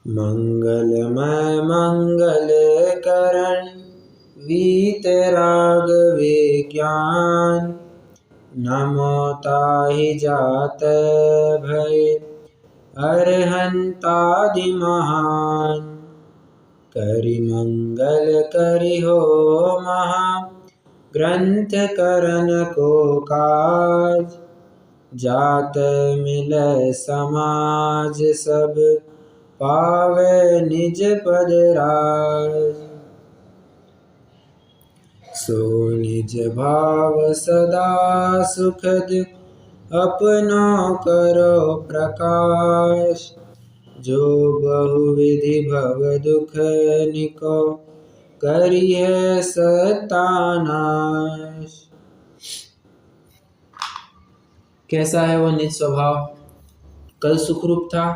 मंगलमय मंगल करण वीतराग विज्ञान। नमो ताहि जात भय अरहंतादि महान। करि मंगल करि हो महा ग्रंथ करन को काज। जात मिलय समाज सब पावै निज पद राज। सो निज भाव सदा सुखद अपनो करो प्रकाश। जो बहुविधि भव दुख निको करियै सत्यानाश। कैसा है वो निज स्वभाव? कल सुखरूप था,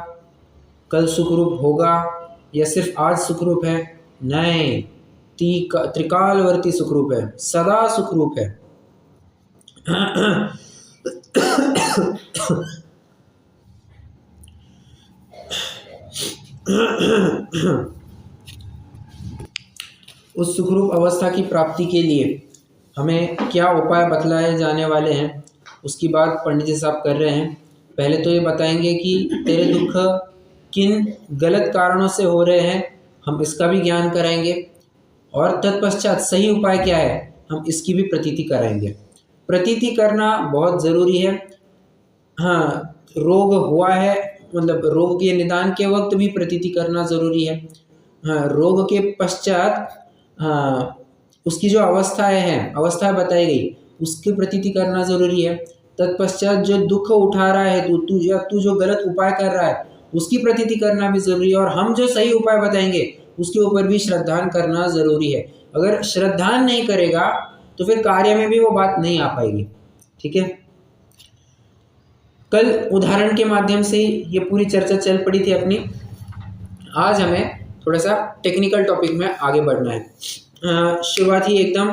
कल सुखरूप होगा, या सिर्फ आज सुखरूप है? नहीं, त्रिकालवर्ती सुखरूप है, सदा सुखरूप है। उस सुखरूप अवस्था की प्राप्ति के लिए हमें क्या उपाय बतलाए जाने वाले हैं, उसकी बात पंडित जी साहब कर रहे हैं। पहले तो ये बताएंगे कि तेरे दुख किन गलत कारणों से हो रहे हैं, हम इसका भी ज्ञान कराएंगे, और तत्पश्चात सही उपाय क्या है हम इसकी भी प्रतीति कराएंगे। प्रतीति करना बहुत ज़रूरी है। हाँ, रोग हुआ है, मतलब रोग के निदान के वक्त भी प्रतीति करना ज़रूरी है। हाँ, रोग के पश्चात उसकी जो अवस्थाएं बताई गई, उसकी प्रतीति करना ज़रूरी है। तत्पश्चात जो दुख उठा रहा है तू जो गलत उपाय कर रहा है, उसकी प्रतीति करना भी ज़रूरी है। और हम जो सही उपाय बताएंगे उसके ऊपर भी श्रद्धान करना ज़रूरी है। अगर श्रद्धान नहीं करेगा तो फिर कार्य में भी वो बात नहीं आ पाएगी। ठीक है, कल उदाहरण के माध्यम से ये पूरी चर्चा चल पड़ी थी अपनी। आज हमें थोड़ा सा टेक्निकल टॉपिक में आगे बढ़ना है। शुरुआत ही एकदम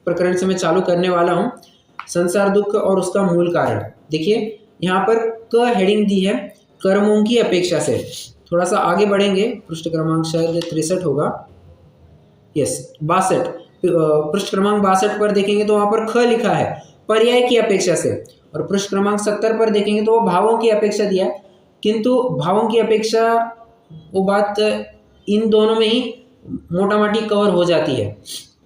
प्रकरण से मैं चालू करने वाला हूँ, संसार दुख और उसका मूल कारण। देखिए यहाँ पर क हेडिंग दी है, कर्मों की अपेक्षा से। थोड़ा सा आगे बढ़ेंगे, पृष्ठ क्रमांक शायद 63 होगा, यस 62, पृष्ठ क्रमांक 62 पर देखेंगे तो वहाँ पर ख लिखा है पर्याय की अपेक्षा से, और पृष्ठ क्रमांक 70 पर देखेंगे तो वो भावों की अपेक्षा दिया है। किंतु भावों की अपेक्षा वो बात इन दोनों में ही मोटा मोटी कवर हो जाती है।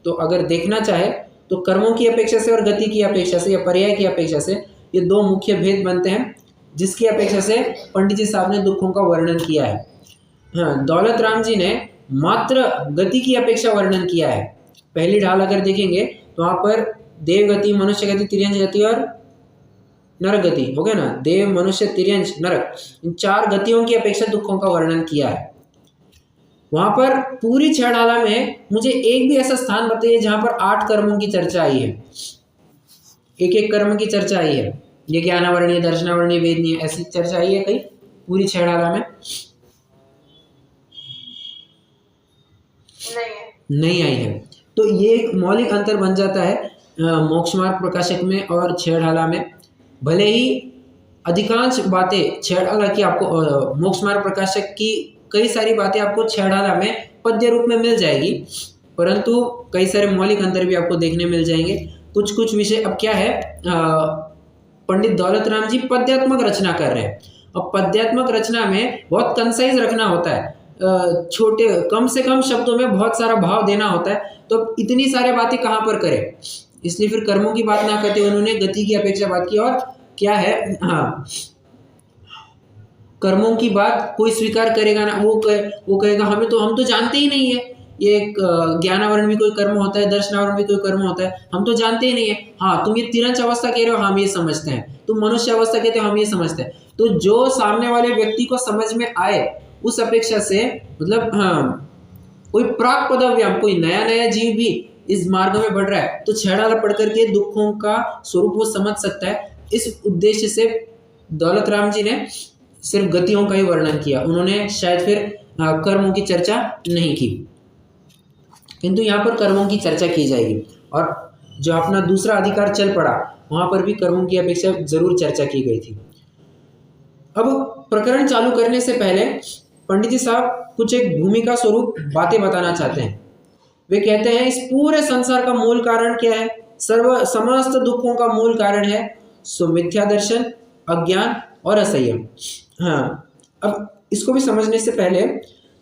तो अगर देखना चाहे तो कर्मों की अपेक्षा से और गति की अपेक्षा से या पर्याय की अपेक्षा से ये दो मुख्य भेद बनते हैं, जिसकी अपेक्षा से पंडित जी साहब ने दुखों का वर्णन किया है। हाँ, दौलत राम जी ने मात्र गति की अपेक्षा वर्णन किया है। पहली ढाल अगर देखेंगे तो वहाँ पर देव गति, मनुष्य गति, तिर्यंच गति और नरक गति हो गया ना। देव, मनुष्य, तिर्यंच, नरक, इन 4 गतियों की अपेक्षा दुखों का वर्णन किया है। वहां पर पूरी 6 ढाला में मुझे एक भी ऐसा स्थान बताइए जहां पर 8 कर्मों की चर्चा आई है, एक कर्म की चर्चा आई है। ये ज्ञानावरणीय, दर्शनावरणीय, वेदनीय, ऐसी चर्चा आई है कहीं पूरी 6 ढाला में? नहीं आई है। तो ये एक मौलिक अंतर बन जाता है मोक्ष मार्ग प्रकाशक में और 6 ढाला में। भले ही अधिकांश बातें 6 ढाला की आपको, मोक्ष मार्ग प्रकाशक की कई सारी बातें आपको 6 ढाला में पद्य रूप में मिल जाएगी, परंतु कई सारे मौलिक अंतर भी आपको देखने मिल जाएंगे। कुछ विषय अब क्या है, पंडित दौलत राम जी पद्यात्मक रचना कर रहे हैं, और पद्यात्मक रचना में बहुत कंसाइज रखना होता है, छोटे कम से कम शब्दों में बहुत सारा भाव देना होता है। तो इतनी सारी बातें कहाँ पर करें, इसलिए फिर कर्मों की बात ना करते उन्होंने गति की अपेक्षा बात की। और क्या है, हाँ, कर्मों की बात कोई स्वीकार करेगा ना, वो कहेगा हम तो जानते ही नहीं है ये ज्ञानावरण भी कोई कर्म होता है, दर्शनावरण भी कोई कर्म होता है, हम तो जानते ही नहीं है। हाँ, तुम ये तिरंच अवस्था कह रहे हो, हम ये समझते हैं, तुम मनुष्य अवस्था कहते हो, हम ये समझते हैं। तो जो सामने वाले व्यक्ति को समझ में आए उस अपेक्षा से, मतलब हाँ, कोई प्राक पदव्याम, कोई नया जीव भी इस मार्ग में बढ़ रहा है तो 6 ढाला पढ़ करके दुखों का स्वरूप वो समझ सकता है। इस उद्देश्य से दौलत राम जी ने सिर्फ गतियों का ही वर्णन किया, उन्होंने शायद फिर कर्मों की चर्चा नहीं की, किंतु यहाँ पर कर्मों की चर्चा की जाएगी। और जो अपना दूसरा अधिकार चल पड़ा वहाँ पर भी कर्मों की अपेक्षा जरूर चर्चा की गई थी। अब प्रकरण चालू करने से पहले पंडित जी साहब कुछ एक भूमिका स्वरूप बातें बताना चाहते हैं। वे कहते हैं इस पूरे संसार का मूल कारण क्या है? समस्त दुखों का मूल कारण है सो मिथ्या दर्शन, अज्ञान और असंयम। हाँ, अब इसको भी समझने से पहले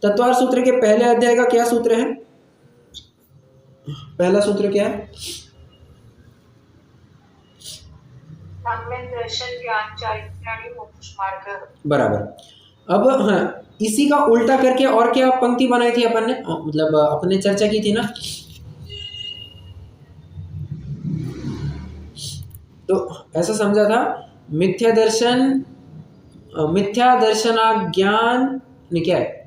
तत्वार सूत्र के पहले अध्याय का क्या सूत्र है? पहला सूत्र क्या है? दर्शन, ज्ञान, चारित्र्य, मोक्ष मार्ग। बराबर। अब हाँ, इसी का उल्टा करके और क्या पंक्ति बनाई थी अपन ने, मतलब अपने चर्चा की थी ना, तो ऐसा समझा था मिथ्या दर्शन, मिथ्या दर्शनाज्ञान ने क्या है,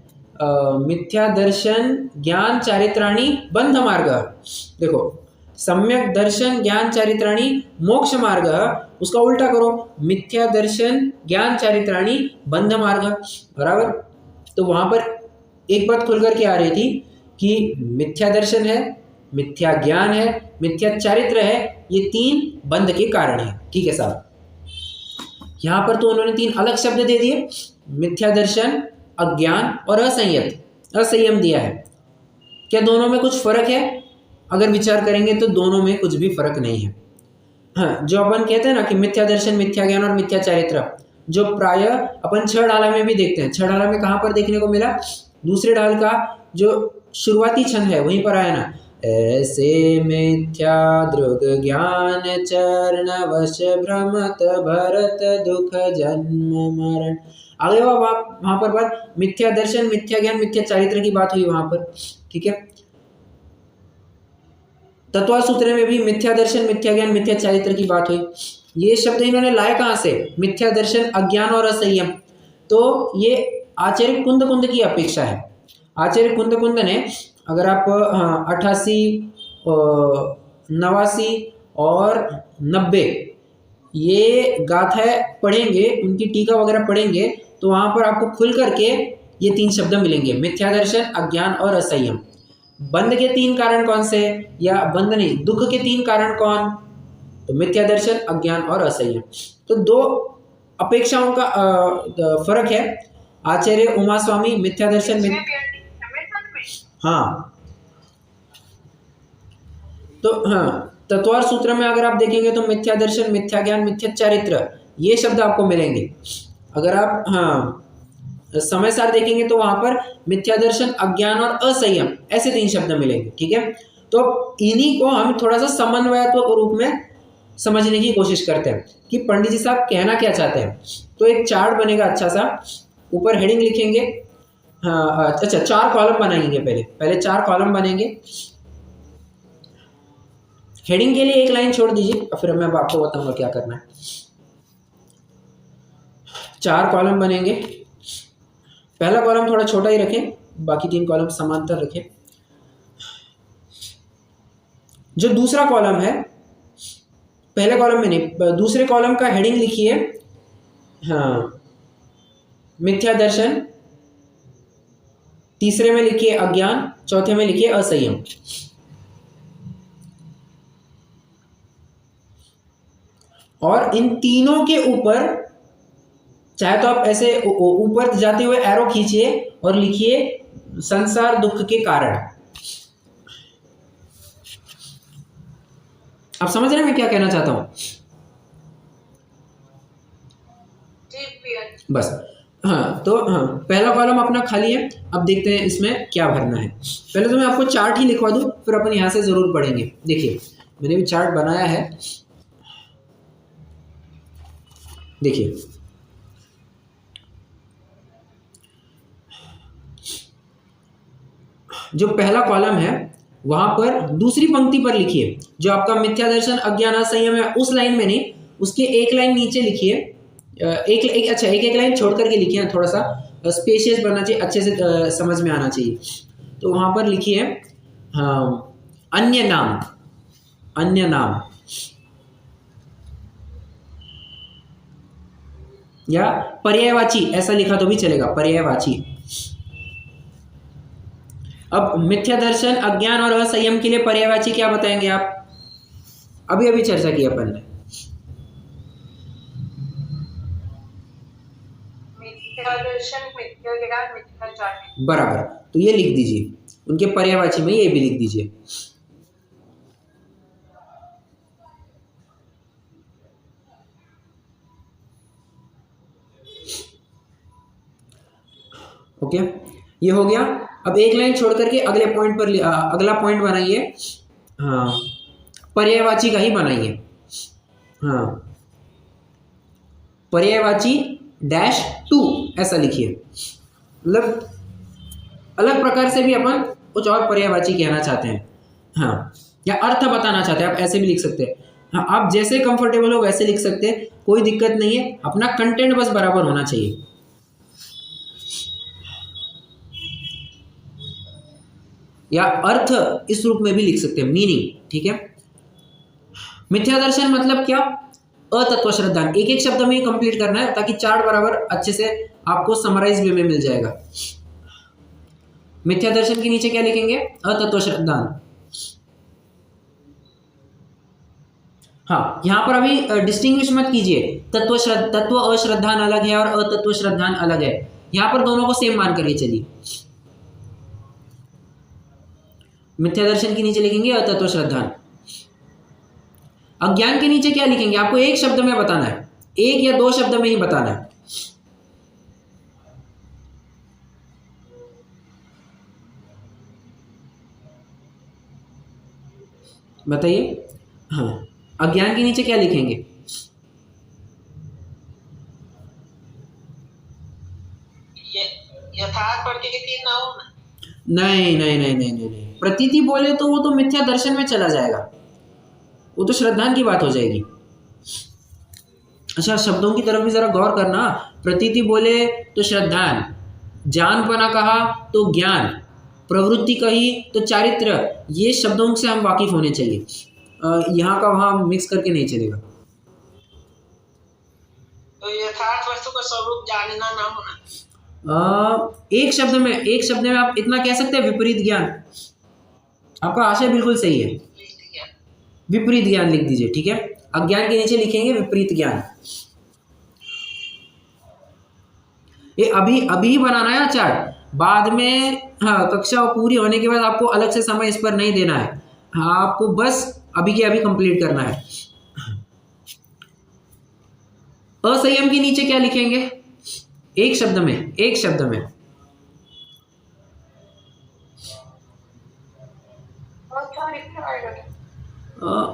मिथ्या दर्शन ज्ञान चारित्राणी बंध मार्ग। देखो, सम्यक दर्शन ज्ञान चारित्राणी मोक्ष मार्ग, उसका उल्टा करो, मिथ्या दर्शन ज्ञान चारित्राणी बंध मार्ग। बराबर। तो वहां पर एक बात खुल करके आ रही थी कि मिथ्या दर्शन है, मिथ्या ज्ञान है, मिथ्या चारित्र है, ये तीन बंध के कारण है। ठीक है साहब, यहां पर तो उन्होंने तीन अलग शब्द दे दिए, मिथ्या दर्शन, अज्ञान और असंयम दिया है। क्या दोनों में कुछ फर्क है? अगर विचार करेंगे तो दोनों में कुछ भी फर्क नहीं है। हाँ, जो अपन कहते हैं ना कि मिथ्या दर्शन, मिथ्या ज्ञान और मिथ्या चारित्र, जो प्राय अपन 6 ढाला में भी देखते हैं। 6 ढाला में कहाँ पर देखने को मिला? दूसरे ढाल का जो शुरुआती छंद है वहीं पर आया ना, ऐसे मिथ्या दृग ज्ञान चरण वश भ्रमत भरत दुख जन्म मरण। आगे वहां पर बात मिथ्या दर्शन, मिथ्या ज्ञान, मिथ्या चारित्र की बात हुई वहां पर। ठीक है, तत्व सूत्र में भी मिथ्या दर्शन, मिथ्या ज्ञान, मिथ्या चारित्र की बात हुई। ये शब्द इन्होंने लाए कहां से? मिथ्या दर्शन, अज्ञान और असंयम। तो ये आचार्य कुंद की अपेक्षा है। आचार्य कुंद ने, अगर आप 88, 89 और 90 ये गाथाएं पढ़ेंगे, उनकी टीका वगैरह पढ़ेंगे, तो वहां पर आपको खुल करके ये तीन शब्द मिलेंगे, मिथ्या दर्शन, अज्ञान और असंयम। बंध के तीन कारण कौन से? या बंध नहीं, दुख के तीन कारण कौन? तो मिथ्या दर्शन, अज्ञान और असंयम। तो दो अपेक्षाओं का फर्क है। आचार्य उमा स्वामी मिथ्या दर्शन हाँ, तो हाँ, तत्वार सूत्र में अगर आप देखेंगे तो मिथ्या दर्शन, मिथ्या ज्ञान, मिथ्या चारित्र ये शब्द आपको मिलेंगे। अगर आप समय सार देखेंगे तो वहां पर मिथ्या दर्शन, अज्ञान और असंयम ऐसे तीन शब्द मिलेंगे। ठीक है, तो इन्हीं को हम थोड़ा सा समन्वयात्मक रूप में समझने की कोशिश करते हैं कि पंडित जी साहब कहना क्या चाहते हैं। तो एक चार्ट बनेगा अच्छा सा, ऊपर हेडिंग लिखेंगे। हाँ अच्छा, 4 कॉलम बनाएंगे, पहले 4 कॉलम बनेंगे। हेडिंग के लिए एक लाइन छोड़ दीजिए, फिर मैं आपको बताऊंगा क्या करना है। 4 कॉलम बनेंगे। पहला कॉलम थोड़ा छोटा ही रखें, बाकी 3 कॉलम समांतर रखें। जो दूसरा कॉलम है, पहले कॉलम में नहीं, दूसरे कॉलम का हेडिंग लिखिए हाँ मिथ्या दर्शन, तीसरे में लिखिए अज्ञान, चौथे में लिखिए असंयम। और इन तीनों के ऊपर चाहे तो आप ऐसे ऊपर जाते हुए एरो खींचिए और लिखिए संसार दुख के कारण। आप समझ रहे हैं मैं क्या कहना चाहता हूं? बस हाँ, तो हाँ, पहला कॉलम अपना खाली है। अब देखते हैं इसमें क्या भरना है। पहले तो मैं आपको चार्ट ही लिखवा दूं, फिर अपन यहां से जरूर पढ़ेंगे। देखिए, मैंने भी चार्ट बनाया है, देखिए। जो पहला कॉलम है वहां पर दूसरी पंक्ति पर लिखिए जो आपका मिथ्या दर्शन, अज्ञान, असंयम है, उस लाइन में नहीं, उसके एक लाइन नीचे लिखिए। एक लाइन छोड़ करके लिखिए, थोड़ा सा स्पेशियस बनना चाहिए, अच्छे से समझ में आना चाहिए। तो वहां पर लिखिए अन्य नाम या पर्यायवाची, ऐसा लिखा तो भी चलेगा, पर्यायवाची। अब मिथ्या दर्शन, अज्ञान और असंयम के लिए पर्यायवाची क्या बताएंगे आप? अभी अभी चर्चा की अपन ने। मिथ्या मिथ्या दर्शन, मिथ्या ज्ञान, मिथ्या चारित्र। बराबर, तो ये लिख दीजिए, उनके पर्यायवाची में ये भी लिख दीजिए। ओके, ये हो गया। अब एक लाइन छोड़ करके अगले पॉइंट पर अगला पॉइंट बनाइए। हाँ, पर्यायवाची का ही बनाइए। हाँ, पर्यायवाची डैश टू ऐसा लिखिए, मतलब अलग प्रकार से भी अपन कुछ और पर्यायवाची कहना चाहते हैं। हाँ, या अर्थ बताना चाहते हैं, आप ऐसे भी लिख सकते हैं। हाँ, आप जैसे कंफर्टेबल हो वैसे लिख सकते हैं, कोई दिक्कत नहीं है, अपना कंटेंट बस बराबर होना चाहिए। या अर्थ इस रूप में भी लिख सकते हैं, मीनिंग, ठीक है। मिथ्या दर्शन मतलब क्या? अतत्व श्रद्धा। एक एक शब्द में कंप्लीट करना है ताकि चार्ट बराबर अच्छे से आपको समराइज वे में मिल जाएगा। मिथ्या दर्शन के नीचे क्या लिखेंगे? अतत्व श्रद्धा। हाँ, यहां पर अभी डिस्टिंग्विश मत कीजिए, तत्व अश्रद्धान अलग है और अतत्व श्रद्धान अलग है। यहां पर दोनों को सेम मान करिए। चलिए, मिथ्या दर्शन के नीचे लिखेंगे अतत्व श्रद्धान। अज्ञान के नीचे क्या लिखेंगे? आपको एक शब्द में बताना है, एक या दो शब्द में ही बताना है। बताइए। हाँ, अज्ञान के नीचे क्या लिखेंगे? यथार्थ प्रतीति न हो। नहीं नहीं नहीं नहीं नहीं नहीं, प्रतीति बोले तो वो तो मिथ्या दर्शन में चला जाएगा, वो तो श्रद्धान की बात हो जाएगी। अच्छा, शब्दों की तरफ भी जरा गौर करना। प्रतीति बोले तो श्रद्धान, जानपना कहा तो ज्ञान, प्रवृत्ति कही तो चारित्र। ये शब्दों से हम वाकिफ होने चाहिए, यहाँ का वहाँ मिक्स करके नहीं चलेगा। तो यथार्थ वस्तु का स्वरूप जानना ना होना। एक शब्द में आप इतना कह सकते हैं, विपरीत ज्ञान। आपका आशय बिल्कुल सही है, विपरीत ज्ञान लिख दीजिए, ठीक है। अज्ञान के नीचे लिखेंगे विपरीत ज्ञान। ये अभी बनाना है चार्ट, बाद में हाँ कक्षा पूरी होने के बाद आपको अलग से समय इस पर नहीं देना है। हाँ, आपको बस अभी के अभी कंप्लीट करना है। असंयम के नीचे क्या लिखेंगे? एक शब्द में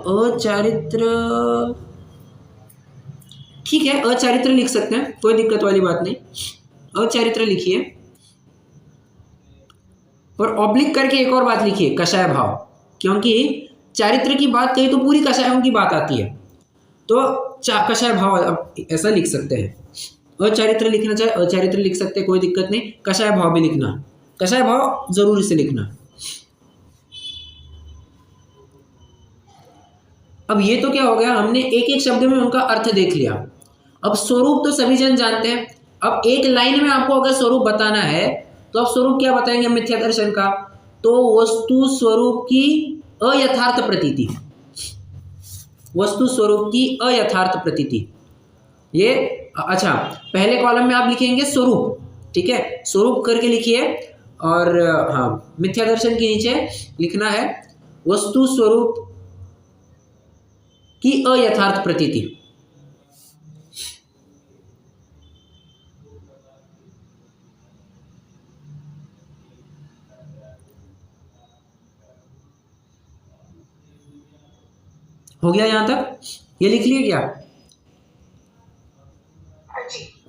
अचारित्र। ठीक है, अचारित्र लिख सकते हैं, कोई दिक्कत वाली बात नहीं। अचारित्र लिखिए और ऑब्लिक करके एक और बात लिखिए, कषाय भाव। क्योंकि चारित्र की बात कही तो पूरी कषायों की बात आती है, तो कषाय भाव ऐसा लिख सकते हैं। अचारित्र लिखना चाहे अचारित्र लिख सकते हैं, कोई दिक्कत नहीं। कषाय भाव भी लिखना, कषाय भाव जरूर इसे लिखना। अब ये तो क्या हो गया, हमने एक एक शब्द में उनका अर्थ देख लिया। अब स्वरूप तो सभी जन जानते हैं। अब एक लाइन में आपको अगर स्वरूप बताना है तो आप स्वरूप क्या बताएंगे मिथ्या दर्शन का? तो वस्तु स्वरूप की अयथार्थ प्रतीति, वस्तु स्वरूप की अयथार्थ प्रतीति। ये अच्छा, पहले कॉलम में आप लिखेंगे स्वरूप, ठीक है, स्वरूप करके लिखिए। और हाँ, मिथ्या दर्शन के नीचे लिखना है वस्तु स्वरूप की अयथार्थ प्रतीति। हो गया यहां तक? ये लिख लिए क्या?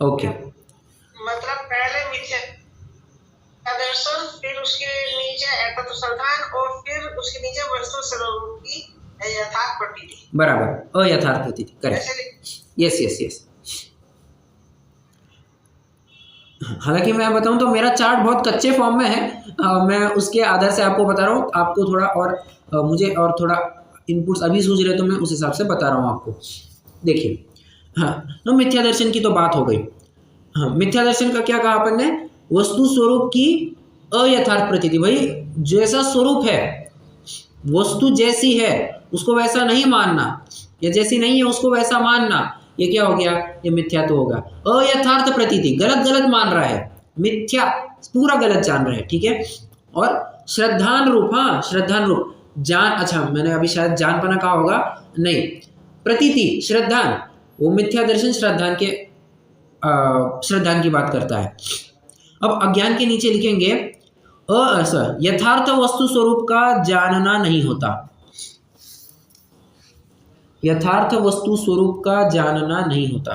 ओके। मतलब पहले मिथ्या दर्शन, फिर उसके नीचे अतत्व श्रद्धान और फिर उसके नीचे वस्तु स्वरूप की यथार्थ प्रतीति। बराबर, अयथार्थ प्रतीति, करेक्ट। Yes yes yes. हालांकि मैं बताऊं तो मेरा चार्ट बहुत कच्चे फॉर्म में है। मैं उसके आधार से आपको बता रहा हूँ। आपको थोड़ा और मुझे और थोड़ा इनपुट्स अभी सूझ रहे तो मैं उस हिसाब से बता रहा हूँ आपको। देखिए, हाँ, तो मिथ्या दर्शन की तो बात हो गई। हाँ, मिथ्या दर्शन का क्या कहा अपन ने? वस्तु स्वरूप की अयथार्थ प्रतीति। भाई, जैसा स्वरूप है, वस्तु जैसी है उसको वैसा नहीं मानना, या जैसी नहीं है उसको वैसा मानना। ये क्या हो गया, ये मिथ्यात्व होगा। अयथार्थ प्रतीति, गलत गलत मान रहा है, मिथ्या पूरा गलत जान रहा है, ठीक है। और श्रद्धानुरूप, हाँ श्रद्धानुरूप जान, अच्छा मैंने अभी शायद जानपना कहा होगा, नहीं, प्रतीति श्रद्धान, वो मिथ्या दर्शन श्रद्धान के श्रद्धान की बात करता है। अब अज्ञान के नीचे लिखेंगे यथार्थ वस्तु स्वरूप का जानना नहीं होता, यथार्थ वस्तु स्वरूप का जानना नहीं होता।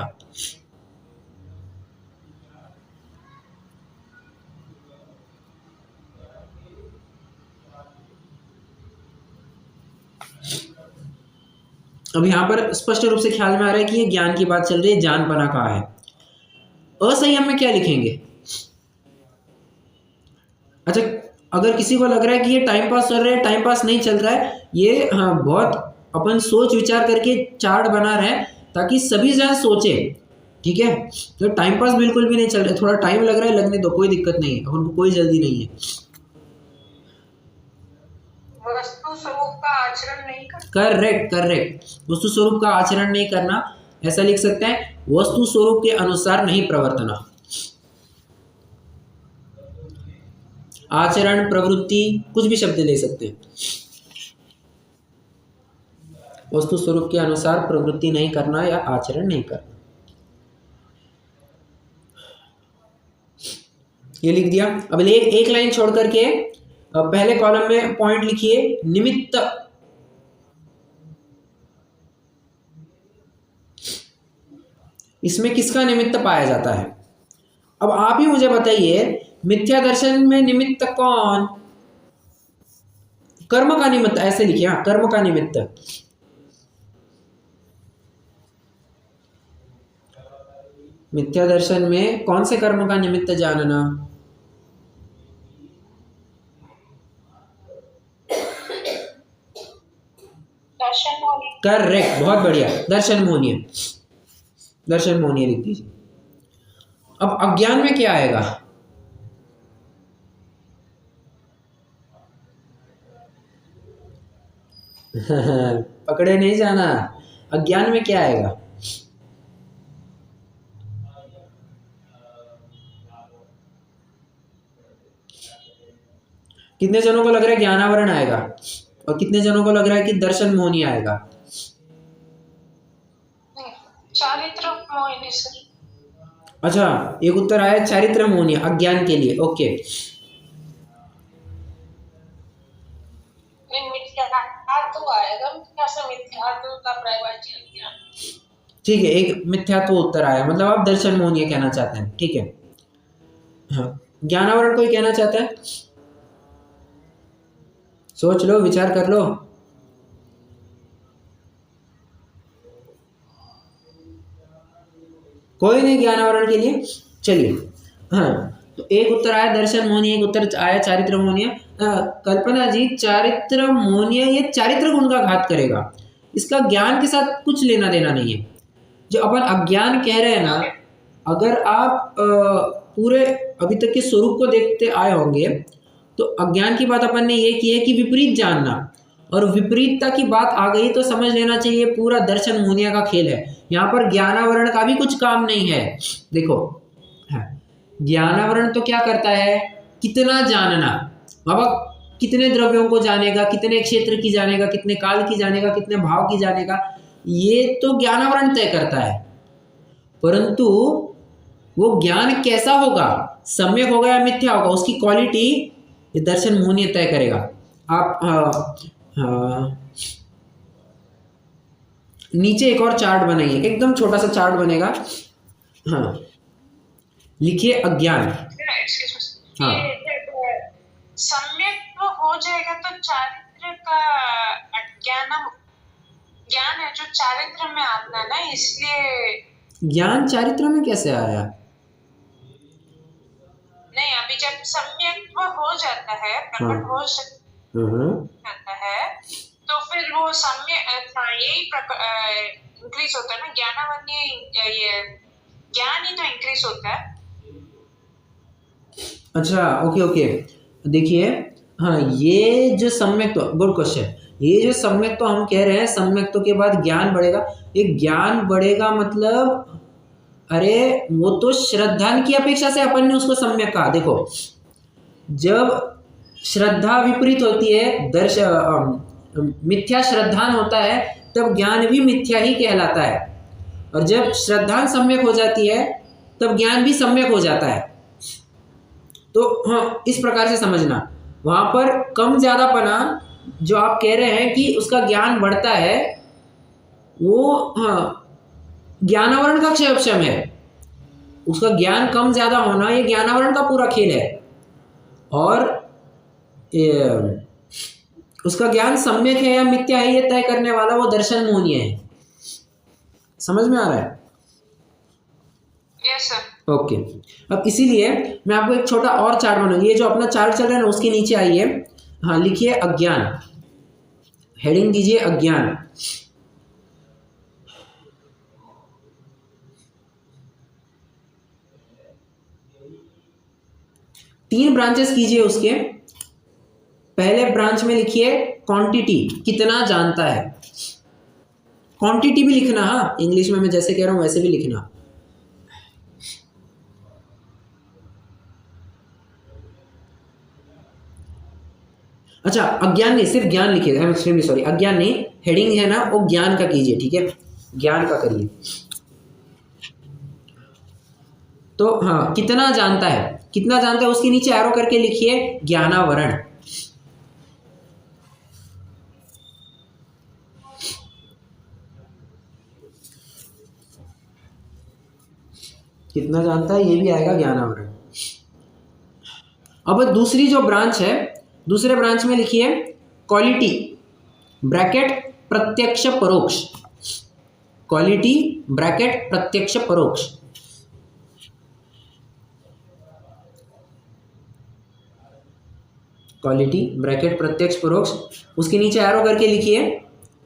अब यहां पर स्पष्ट रूप से ख्याल में आ रहा है कि ये ज्ञान की बात चल रही है, जानपना कहा है। असंयम में क्या लिखेंगे? अच्छा, अगर किसी को लग रहा है कि ये टाइम पास चल रहा है, टाइम पास नहीं चल रहा है, ये हाँ बहुत अपन सोच विचार करके चार्ट बना रहे हैं ताकि सभी जन सोचे, ठीक है। तो टाइम पास बिल्कुल भी नहीं चल रहा है, थोड़ा टाइम लग रहा है, लगने दो, कोई दिक्कत नहीं है, अपन को कोई जल्दी नहीं है। वस्तु स्वरूप का आचरण नहीं करना। करेक्ट करेक्ट, वस्तु स्वरूप का आचरण नहीं करना, ऐसा लिख सकते हैं, वस्तु स्वरूप के अनुसार नहीं प्रवर्तना। आचरण, प्रवृत्ति, कुछ भी शब्द ले सकते हैं। वस्तु स्वरूप के अनुसार प्रवृत्ति नहीं करना या आचरण नहीं करना, ये लिख दिया। अब एक लाइन छोड़ करके पहले कॉलम में पॉइंट लिखिए, निमित्त। इसमें किसका निमित्त पाया जाता है? अब आप ही मुझे बताइए, मिथ्या दर्शन में निमित्त कौन? कर्म का निमित्त, ऐसे लिखिए, हाँ कर्म का निमित्त। मिथ्या दर्शन में कौन से कर्म का निमित्त जानना? दर्शन मोहनीय। करेक्ट, बहुत बढ़िया, दर्शन मोहनीय, दर्शन मोहनीय लिख दीजिए। अब अज्ञान में क्या आएगा? पकड़े नहीं जाना, अज्ञान में क्या आएगा? कितने जनों को लग रहा है ज्ञानावरण आएगा और कितने जनों को लग रहा है कि दर्शन मोहनीय आएगा? चारित्र मोहिनी सर। अच्छा, एक उत्तर आया चारित्र मोहनीय अज्ञान के लिए, ओके। मिथ्यात्व आएगा, मिथ्यात्व का प्रयोजन ज्ञान। ठीक है, एक मिथ्यात्व उत्तर आया, मतलब आप दर्शन मोहनीय कहना चाहते हैं, ठीक है। हाँ, ज्ञानावरण कोई कहना चाहता है? सोच लो, विचार कर लो। कोई नहीं ज्ञानावरण के लिए, चलिए। हाँ, तो एक उत्तर आया दर्शन मोहनीय, एक उत्तर आया चारित्र मोहनीय। कल्पना जी, चारित्र मोहनीय ये चारित्र गुण का घात करेगा, इसका ज्ञान के साथ कुछ लेना देना नहीं है। जो अपन अज्ञान कह रहे हैं ना, अगर आप पूरे अभी तक के स्वरूप को देखते आए होंगे तो अज्ञान की बात अपन ने ये की है कि विपरीत जानना, और विपरीतता की बात आ गई तो समझ लेना चाहिए पूरा दर्शन मोहनीय का खेल है। यहाँ पर ज्ञानावरण का भी कुछ काम नहीं है। देखो, हाँ, ज्ञानावरण तो क्या करता है, कितना जानना, बाबा कितने द्रव्यों को जानेगा, कितने क्षेत्र की जानेगा, कितने काल की जानेगा, कितने भाव की जानेगा, ये तो ज्ञानावरण तय करता है। परंतु वो ज्ञान कैसा होगा, सम्यक होगा या मिथ्या होगा, उसकी क्वालिटी ये दर्शन मोहनीय तय करेगा। आप नीचे एक और चार्ट बनाइए, एकदम छोटा सा चार्ट बनेगा। हाँ, लिखिए अज्ञान। हाँ, सम्यक तो हो जाएगा तो चारित्र का ज्ञान है जो चारित्र में आता है ना, इसलिए ज्ञान चारित्र में कैसे आया? नहीं, अभी जब सम्यक हो जाता है, प्रकट हो जाता है, तो फिर वो सम्यक यही इंक्रीज होता है ना, ज्ञानावरण, ये ज्ञान ही तो इंक्रीज होता है। अच्छा, ओके ओके, देखिए, हाँ ये जो सम्यक, तो गुड क्वेश्चन, ये जो सम्यक तो हम कह रहे हैं, सम्यक तो के बाद ज्ञान बढ़ेगा। ये ज्ञान बढ़ेगा मतलब, अरे वो तो श्रद्धा की अपेक्षा से अपन ने उसको सम्यक कहा। देखो, जब श्रद्धा विपरीत होती है, मिथ्या श्रद्धान होता है, तब ज्ञान भी मिथ्या ही कहलाता है। और जब श्रद्धान सम्यक हो जाती है तब ज्ञान भी सम्यक हो जाता है। तो हाँ, इस प्रकार से समझना। वहाँ पर कम ज़्यादापना जो आप कह रहे हैं कि उसका ज्ञान बढ़ता है, वो हाँ ज्ञानावरण का क्षयक्षम है। उसका ज्ञान कम ज़्यादा होना ये ज्ञानावरण का पूरा खेल है। और उसका ज्ञान सम्यक है या मिथ्या है ये तय करने वाला वो दर्शन मोहनीय है। समझ में आ रहा है? Yes sir. ओके। अब इसीलिए मैं आपको एक छोटा और चार्ट बनाऊंगी। ये जो अपना चार्ट चल रहा है ना, उसके नीचे आइए, हाँ लिखिए अज्ञान, हेडिंग दीजिए अज्ञान। तीन ब्रांचेस कीजिए उसके। पहले ब्रांच में लिखिए क्वांटिटी, कितना जानता है। क्वांटिटी भी लिखना, हाँ इंग्लिश में मैं जैसे कह रहा हूं वैसे भी लिखना। अच्छा, अज्ञान नहीं, सिर्फ ज्ञान लिखिए। आई एम एक्सट्रीमली सॉरी, अज्ञान नहीं, हेडिंग है ना वो ज्ञान का कीजिए, ठीक है, ज्ञान का करिए। तो हाँ, कितना जानता है, कितना जानता है, उसके नीचे एरो करके लिखिए ज्ञानावरण। कितना जानता है, ये भी आएगा ज्ञानावरण। अब दूसरी जो ब्रांच है, दूसरे ब्रांच में लिखिए क्वालिटी ब्रैकेट प्रत्यक्ष परोक्ष। क्वालिटी ब्रैकेट प्रत्यक्ष परोक्ष। क्वालिटी ब्रैकेट प्रत्यक्ष परोक्ष, उसके नीचे एरो करके लिखिए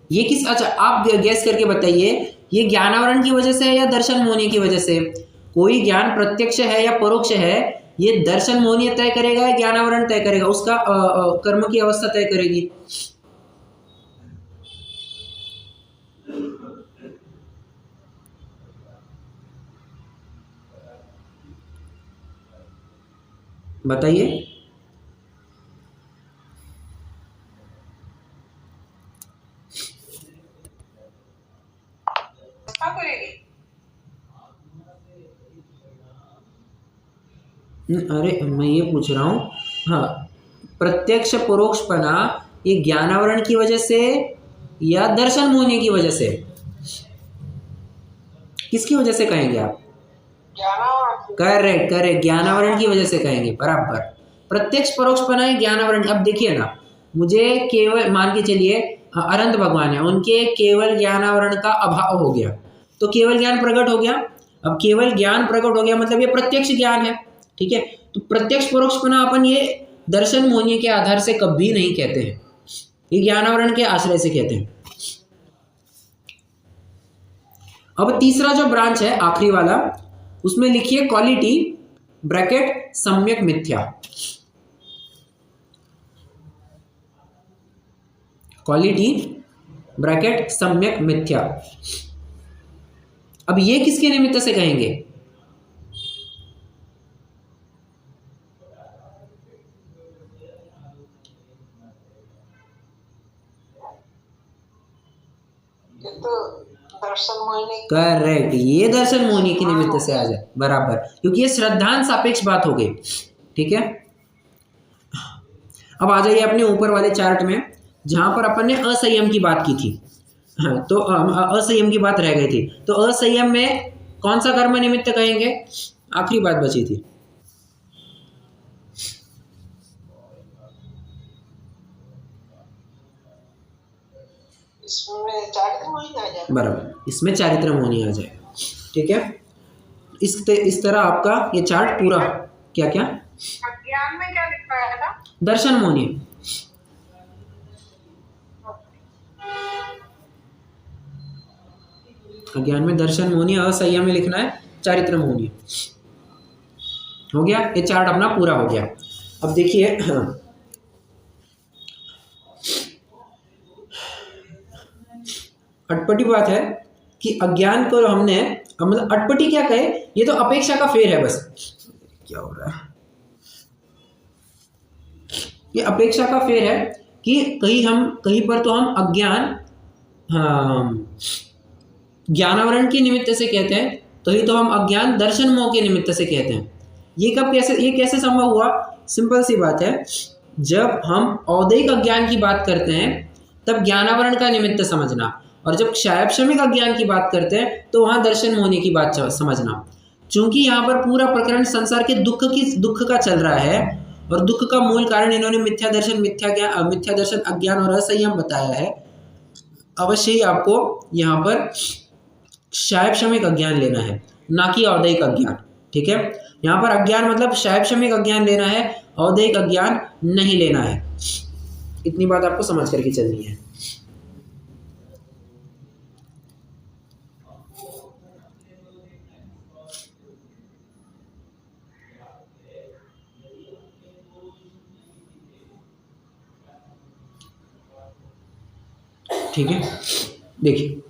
ये किस, अच्छा आप गैस करके बताइए, ये ज्ञानावरण की वजह से है या दर्शन मोहनीय की वजह से? कोई ज्ञान प्रत्यक्ष है या परोक्ष है, ये दर्शन मोहनीय तय करेगा या ज्ञानावरण तय करेगा, उसका कर्म की अवस्था तय करेगी। बताइए। क्या करेगी? अरे मैं ये पूछ रहा हूँ, हाँ प्रत्यक्ष परोक्षपना ये ज्ञानावरण की वजह से या दर्शन मोहनीय की वजह से? किसकी वजह से कहेंगे आप? करेक्ट करेक्ट, ज्ञानावरण की वजह से कहेंगे, बराबर। प्रत्यक्ष परोक्षपना है ज्ञानावरण। अब देखिए ना, मुझे केवल मान के चलिए अनंत भगवान है, उनके केवल ज्ञानावरण का अभाव हो गया तो केवल ज्ञान प्रकट हो गया। अब केवल ज्ञान प्रकट हो गया मतलब ये प्रत्यक्ष ज्ञान है, ठीक है। तो प्रत्यक्ष परोक्षपना अपन ये दर्शन मोहनीय के आधार से कभी नहीं कहते हैं, ये ज्ञानावरण के आश्रय से कहते हैं। अब तीसरा जो ब्रांच है, आखिरी वाला, उसमें लिखिए क्वालिटी ब्रैकेट सम्यक मिथ्या। क्वालिटी ब्रैकेट सम्यक मिथ्या। अब ये किसके निमित्त से कहेंगे? करेक्ट, ये दर्शन मोहनीय की निमित्त से आ जाए, बराबर, क्योंकि ये श्रद्धांत सापेक्ष बात हो गई, ठीक है। अब आ जाइए अपने ऊपर वाले चार्ट में, जहां पर अपन ने असंयम की बात की थी। हाँ, तो असंयम की बात रह गई थी। तो असंयम में कौन सा कर्म निमित्त कहेंगे? आखिरी बात बची थी। बराबर, इसमें चारित्र मोहनीय आ जाए, ठीक है। इस तरह आपका ये चार्ट पूरा, क्या क्या अज्ञान में क्या लिखा था? दर्शन मोहनीय। अज्ञान में दर्शन मोहनीय, असंयम में लिखना है चारित्र मोहनीय। हो गया, ये चार्ट अपना पूरा हो गया। अब देखिए अटपटी बात है कि अज्ञान को हमने, मतलब अटपटी क्या कहे, ये तो अपेक्षा का फेर है बस। क्या हो रहा है, ये अपेक्षा का फेर है कि कहीं पर तो हम अज्ञान ज्ञानावरण के निमित्त से कहते हैं, कहीं तो हम अज्ञान दर्शन मोह के निमित्त से कहते हैं। ये कैसे संभव हुआ? सिंपल सी बात है, जब हम औदैहिक अज्ञान की बात करते हैं तब ज्ञानावरण का निमित्त समझना, और जब क्षायक्षमिक अज्ञान की बात करते हैं तो वहाँ दर्शन मोहनी की बात समझना। चूंकि यहाँ पर पूरा प्रकरण संसार के दुख का चल रहा है, और दुख का मूल कारण इन्होंने मिथ्या दर्शन अज्ञान और असंयम बताया है, अवश्य ही आपको यहाँ पर क्षायक्षमिक अज्ञान लेना है, ना कि औदैहिक अज्ञान। ठीक है, यहाँ पर अज्ञान मतलब क्षायक्षमिक अज्ञान लेना है, औदैहिक अज्ञान नहीं लेना है। इतनी बात आपको समझ करके चलनी है। ठीक है, देखिए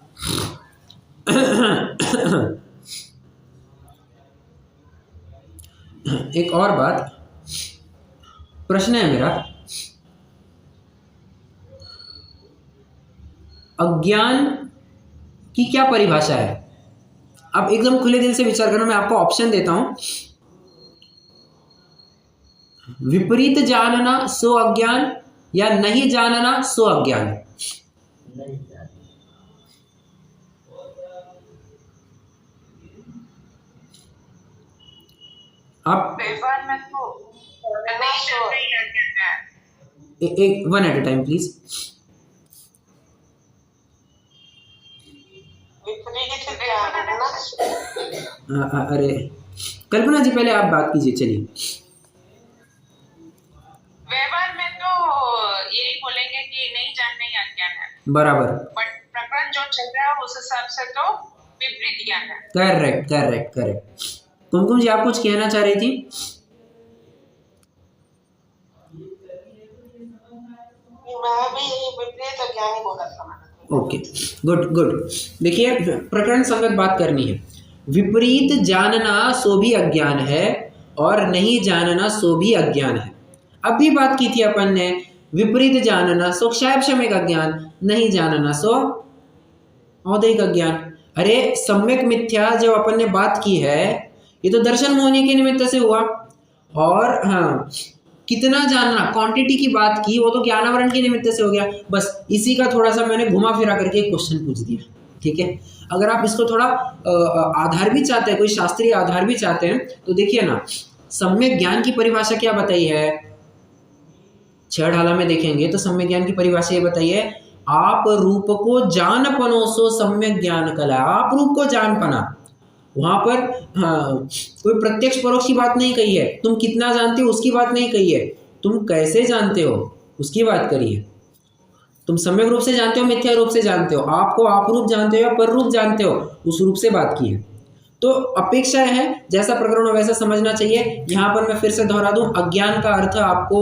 एक और बात, प्रश्न है मेरा, अज्ञान की क्या परिभाषा है? आप एकदम खुले दिल से विचार करो, मैं आपको ऑप्शन देता हूं। विपरीत जानना सो अज्ञान, या नहीं जानना सो अज्ञान। आप व्यवहार में तो नहीं सो एक one at a time please. अरे कल्पना जी, पहले आप बात कीजिए। चलिए, व्यवहार में तो यही बोलेंगे कि नहीं जानना ही अज्ञान है, बराबर। बट प्रकरण जो चल रहा है उस हिसाब से तो विपरीत ज्ञान है। Correct correct correct. Kumkum ji, आप कुछ कहना चाह रही थी? मैं भी विपरीत अज्ञान ही बोला था। Okay, good good. देखिए, प्रकरण संगत बात करनी है। विपरीत जानना सो भी अज्ञान है, और नहीं जानना सो भी अज्ञान है। अब भी बात की थी अपन ने, विपरीत जानना सो क्षायक्षमिक अज्ञान, नहीं जानना सो औदैहिक अज्ञान। अरे सम्यक मिथ्या जो अपन ने बात की है, ये तो दर्शन मोहनी के निमित्त से हुआ। और हाँ, कितना जानना, क्वांटिटी की बात की, वो तो ज्ञानावरण के निमित्त से हो गया। बस इसी का थोड़ा सा मैंने घुमा फिरा करके एक क्वेश्चन पूछ दिया। ठीक है, अगर आप इसको थोड़ा आधार भी चाहते हैं, कोई शास्त्रीय आधार भी चाहते हैं, तो देखिए ना, सम्यक ज्ञान की परिभाषा क्या बताई है? 6 ढाला में देखेंगे तो सम्यक ज्ञान की परिभाषा ये बताइए, आप रूप को जान पनो सो सम्यक ज्ञान कला। आप रूप को जान पाना, वहां पर कोई प्रत्यक्ष परोक्ष की बात नहीं कही है, तुम कितना जानते हो उसकी बात नहीं कही है, तुम कैसे जानते हो उसकी बात करी है। तुम सम्यक रूप से जानते हो, मिथ्या रूप से जानते हो, आपको आप रूप जानते हो या पर रूप जानते हो, उस रूप से बात की है। तो अपेक्षा है, जैसा प्रकरण हो वैसा समझना चाहिए। यहाँ पर मैं फिर से दोहरा दूं, अज्ञान का अर्थ आपको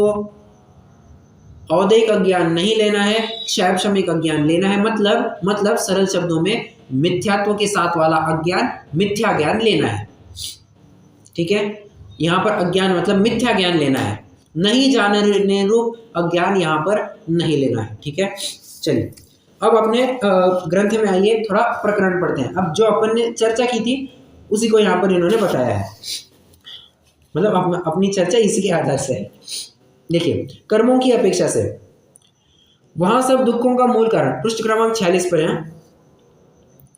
औदैहिक अज्ञान नहीं लेना है, क्षायक्षमिक अज्ञान लेना है। मतलब सरल शब्दों में मिथ्यात्व के साथ वाला अज्ञान, मिथ्या ज्ञान लेना है। ठीक है, यहाँ पर अज्ञान मतलब मिथ्या ज्ञान लेना है, नहीं जानने रूप अज्ञान यहाँ पर नहीं लेना है। ठीक है, चलिए अब अपने ग्रंथ में आइए, थोड़ा प्रकरण पढ़ते हैं। अब जो अपन ने चर्चा की थी उसी को यहाँ पर इन्होंने बताया है, मतलब अपनी चर्चा इसी के आधार से है। देखिए, कर्मों की अपेक्षा से वहां सब दुखों का मूल कारण, पृष्ठ क्रमांक 46 पर है,